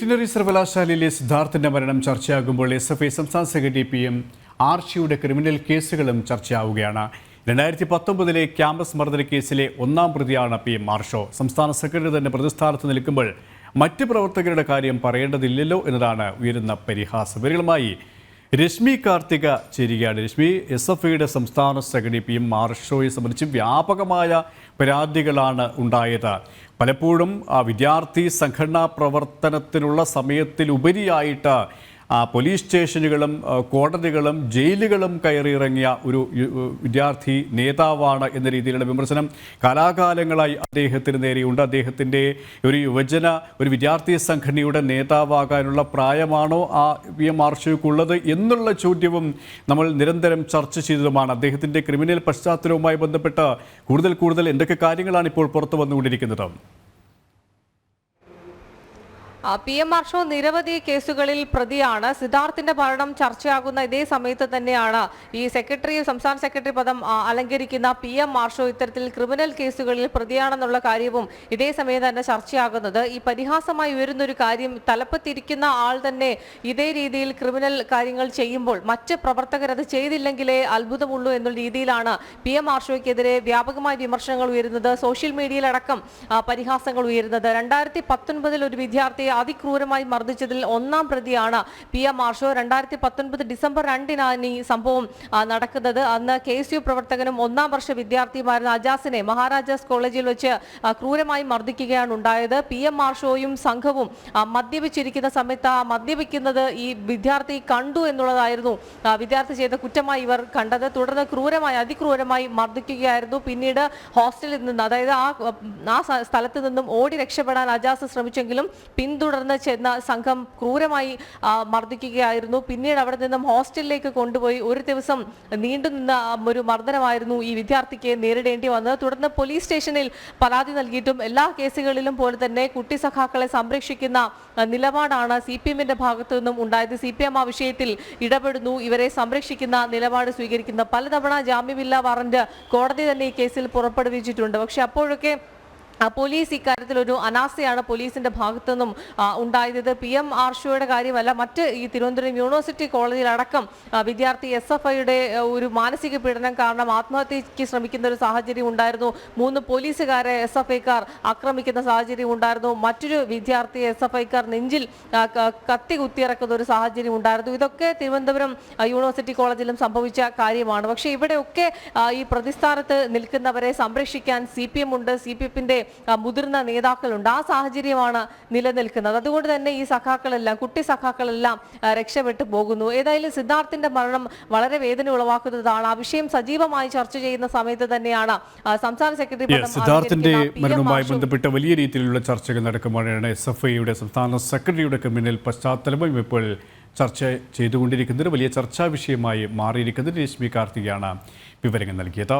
Veterinary സർവകലാശാലയിലെ സിദ്ധാർത്ഥിന്റെ മരണം ചർച്ചയാകുമ്പോൾ SFI സംസ്ഥാന സെക്രട്ടറി PM ആർഷിയുടെ ക്രിമിനൽ കേസുകളും ചർച്ചയാവുകയാണ്. 2019 ക്യാമ്പസ് മർദ്ദന കേസിലെ ഒന്നാം പ്രതിയാണ് PM ആർഷോ. സംസ്ഥാന സെക്രട്ടറി തന്നെ പ്രതിസ്ഥാനത്ത് നിൽക്കുമ്പോൾ മറ്റ് പ്രവർത്തകരുടെ കാര്യം പറയേണ്ടതില്ലല്ലോ എന്നതാണ് ഉയരുന്ന പരിഹാസം. ഇവരുമായി രശ്മി കാർത്തിക ചേരുകയാണ്. രശ്മി, SFIയുടെ സംസ്ഥാന സെക്രട്ടറി PM ആർഷോയെ സംബന്ധിച്ച് വ്യാപകമായ പരാതികളാണ് ഉണ്ടായത്. പലപ്പോഴും വിദ്യാർത്ഥി സംഘടനാ പ്രവർത്തനത്തിനുള്ള സമയത്തിലുപരിയായിട്ട് പോലീസ് സ്റ്റേഷനുകളും കോടതികളും ജയിലുകളും കയറിയിറങ്ങിയ ഒരു വിദ്യാർത്ഥി നേതാവാണ് എന്ന രീതിയിലുള്ള വിമർശനം കാലാകാലങ്ങളായി അദ്ദേഹത്തിന് നേരെയുണ്ട്. അദ്ദേഹത്തിൻ്റെ ഒരു വിദ്യാർത്ഥി സംഘടനയുടെ നേതാവാകാനുള്ള പ്രായമാണോ PM ആർഷോയ്ക്കുള്ളത് എന്നുള്ള ചോദ്യവും നമ്മൾ നിരന്തരം ചർച്ച ചെയ്തതുമാണ്. അദ്ദേഹത്തിൻ്റെ ക്രിമിനൽ പശ്ചാത്തലവുമായി ബന്ധപ്പെട്ട് കൂടുതൽ എന്തൊക്കെ കാര്യങ്ങളാണ് ഇപ്പോൾ പുറത്തു വന്നുകൊണ്ടിരിക്കുന്നത്? PM ആർഷോ നിരവധി കേസുകളിൽ പ്രതിയാണ്. സിദ്ധാർത്ഥിന്റെ മരണം ചർച്ചയാകുന്ന ഇതേ സമയത്ത് തന്നെയാണ് ഈ സംസ്ഥാന സെക്രട്ടറി പദം അലങ്കരിക്കുന്ന PM ആർഷോ ഇത്തരത്തിൽ ക്രിമിനൽ കേസുകളിൽ പ്രതിയാണെന്നുള്ള കാര്യവും ഇതേ സമയം തന്നെ ചർച്ചയാകുന്നത്. ഈ പരിഹാസമായി ഉയരുന്നൊരു കാര്യം, തലപ്പത്തിരിക്കുന്ന ആൾ തന്നെ ഇതേ രീതിയിൽ ക്രിമിനൽ കാര്യങ്ങൾ ചെയ്യുമ്പോൾ മറ്റ് പ്രവർത്തകർ അത് ചെയ്തില്ലെങ്കിലേ അത്ഭുതമുള്ളൂ എന്നുള്ള രീതിയിലാണ് PM ആർഷോയ്ക്കെതിരെ വ്യാപകമായ വിമർശനങ്ങൾ ഉയരുന്നത്. സോഷ്യൽ മീഡിയയിലടക്കം പരിഹാസങ്ങൾ ഉയരുന്നത്. 2019 ഒരു വിദ്യാർത്ഥിയെ അതിക്രൂരമായി മർദ്ദിച്ചതിൽ ഒന്നാം പ്രതിയാണ് PM ആർഷോ. 2019 ഡിസംബർ 2-നാണ് ഈ സംഭവം നടക്കുന്നത്. അന്ന് KSU പ്രവർത്തകനും ഒന്നാം വർഷ വിദ്യാർത്ഥിയുമായിരുന്ന അജാസിനെ മഹാരാജാസ് കോളേജിൽ വെച്ച് ക്രൂരമായി മർദ്ദിക്കുകയാണ് ഉണ്ടായത്. PM ആർഷോയും സംഘവും മദ്യപിച്ചിരിക്കുന്ന സമയത്ത് മദ്യപിക്കുന്നത് ഈ വിദ്യാർത്ഥി കണ്ടു എന്നുള്ളതായിരുന്നു വിദ്യാർത്ഥി ചെയ്ത കുറ്റമായി ഇവർ കണ്ടത്. തുടർന്ന് അതിക്രൂരമായി മർദ്ദിക്കുകയായിരുന്നു. പിന്നീട് ഹോസ്റ്റലിൽ നിന്ന്, അതായത് ആ സ്ഥലത്ത് നിന്നും ഓടി രക്ഷപ്പെടാൻ അജാസ് ശ്രമിച്ചെങ്കിലും പിന്തുടർന്ന് ചെന്ന സംഘം ക്രൂരമായി മർദ്ദിക്കുകയായിരുന്നു. പിന്നീട് അവിടെ നിന്നും ഹോസ്റ്റലിലേക്ക് കൊണ്ടുപോയി ഒരു ദിവസം നീണ്ടുനിന്ന ഒരു മർദ്ദനമായിരുന്നു ഈ വിദ്യാർത്ഥിക്ക് നേരിടേണ്ടി വന്നത്. തുടർന്ന് പോലീസ് സ്റ്റേഷനിൽ പരാതി നൽകിയിട്ടും എല്ലാ കേസുകളിലും പോലെ തന്നെ കുട്ടി സഖാക്കളെ സംരക്ഷിക്കുന്ന നിലപാടാണ് CPMന്റെ ഭാഗത്തു നിന്നും ഉണ്ടായത്. CPM ആ വിഷയത്തിൽ ഇടപെടുന്നു, ഇവരെ സംരക്ഷിക്കുന്ന നിലപാട് സ്വീകരിക്കുന്ന. പലതവണ ജാമ്യമില്ലാ വാറന്റ് കോടതി തന്നെ ഈ കേസിൽ പുറപ്പെടുവിച്ചിട്ടുണ്ട്. പക്ഷെ അപ്പോഴൊക്കെ പോലീസ് ഇക്കാര്യത്തിൽ ഒരു അനാസ്ഥയാണ് പോലീസിന്റെ ഭാഗത്തു നിന്നും ഉണ്ടായത്. PM ആർഷോയുടെ കാര്യമല്ല, മറ്റ് ഈ തിരുവനന്തപുരം യൂണിവേഴ്സിറ്റി കോളേജിലടക്കം വിദ്യാർത്ഥി SFIയുടെ ഒരു മാനസിക പീഡനം കാരണം ആത്മഹത്യക്ക് ശ്രമിക്കുന്ന ഒരു സാഹചര്യം ഉണ്ടായിരുന്നു. 3 പോലീസുകാരെ SFIക്കാർ ആക്രമിക്കുന്ന സാഹചര്യം ഉണ്ടായിരുന്നു. മറ്റൊരു വിദ്യാർത്ഥി SFIക്കാർ നെഞ്ചിൽ കത്തി കുത്തിയിറക്കുന്ന ഒരു സാഹചര്യം ഉണ്ടായിരുന്നു. ഇതൊക്കെ തിരുവനന്തപുരം യൂണിവേഴ്സിറ്റി കോളേജിലും സംഭവിച്ച കാര്യമാണ്. പക്ഷേ ഇവിടെയൊക്കെ ഈ പ്രതിസ്ഥാനത്ത് നിൽക്കുന്നവരെ സംരക്ഷിക്കാൻ CPM ഉണ്ട്, CPMന്റെ മുതിർന്ന നേതാക്കളുണ്ട്. ആ സാഹചര്യമാണ് നിലനിൽക്കുന്നത്. അതുകൊണ്ട് തന്നെ ഈ സഖാക്കളെല്ലാം, കുട്ടി സഖാക്കളെല്ലാം രക്ഷപ്പെട്ടു പോകുന്നു. ഏതായാലും സിദ്ധാർത്ഥിന്റെ മരണം വളരെ വേദന ഉളവാക്കുന്നതാണ്. ആ വിഷയം സജീവമായി ചർച്ച ചെയ്യുന്ന സമയത്ത് തന്നെയാണ് സംസ്ഥാന സെക്രട്ടറി സിദ്ധാർത്ഥിന്റെ മരണവുമായി ബന്ധപ്പെട്ട വലിയ രീതിയിലുള്ള ചർച്ചകൾ നടക്കുമ്പോഴാണ് SFIയുടെ സംസ്ഥാന സെക്രട്ടറിയുടെ ക്രിമിനൽ പശ്ചാത്തലവും ഇപ്പോൾ ചർച്ച ചെയ്തുകൊണ്ടിരിക്കുന്നത്. വലിയ ചർച്ചാ വിഷയമായി മാറിയിരിക്കുന്നത്. രശ്മി കാർത്തികയാണ് വിവരങ്ങൾ നൽകിയത്.